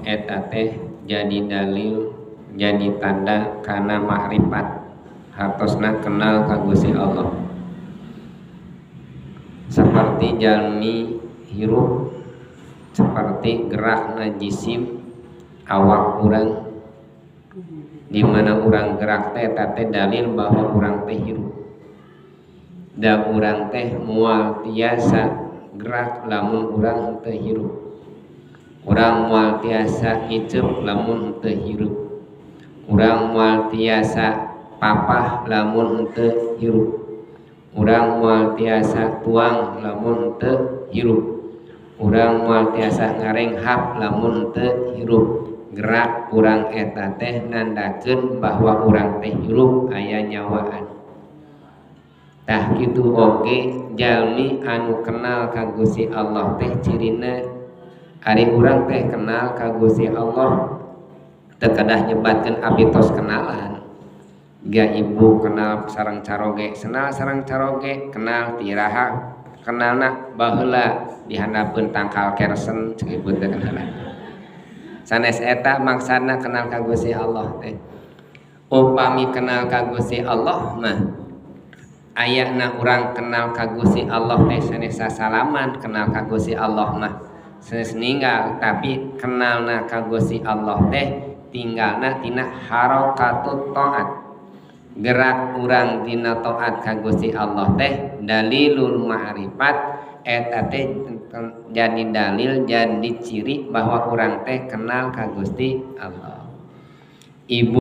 eta teh jadi dalil jadi tanda kana makrifat hartosna kenal ka Gusti Allah. Seperti jalmi hirup, seperti gerakna jisim awak urang, di mana urang gerak teh eta teh dalil bahwa urang teh hirup. Da urang teh moal tiasa gerak lamun urang henteu hirup. Urang moal tiasa ngiceup lamun henteu hirup. Urang moal tiasa papah lamun henteu hirup. Urang moal tiasa tuang lamun henteu hirup. Urang moal tiasa ngarenghap lamun henteu hirup. Gerak urang eta teh nandakeun bahwa urang teh hirup aya nyawaan. Tah kitu oge jalmi anu kenal ka Gusti Allah teh cirina ari urang teh kenal ka Gusti Allah teu kedah nyebatkeun abi tos kenalan. Ga ibu kenal sareng caroge, senal sareng caroge, kenal tiraha, kenalna baheula di handapeun tangkal kersen ceuk ibu teh kenalan. Sanes eta maksudna kenal ka Gusti Allah teh. Upami kenal ka Gusti Allah mah ayana urang kenal ka Gusti Allah teh sanes sasalaman kenal ka Gusti Allah mah sanes ninggal, tapi kenalna ka Gusti Allah teh tinggalna tina harokatut taat. Gerak urang dina taat ka Gusti Allah teh dalilul ma'rifat eta teh jadi dalil jadi ciri bahwa urang teh kenal ka Gusti Allah. Ibu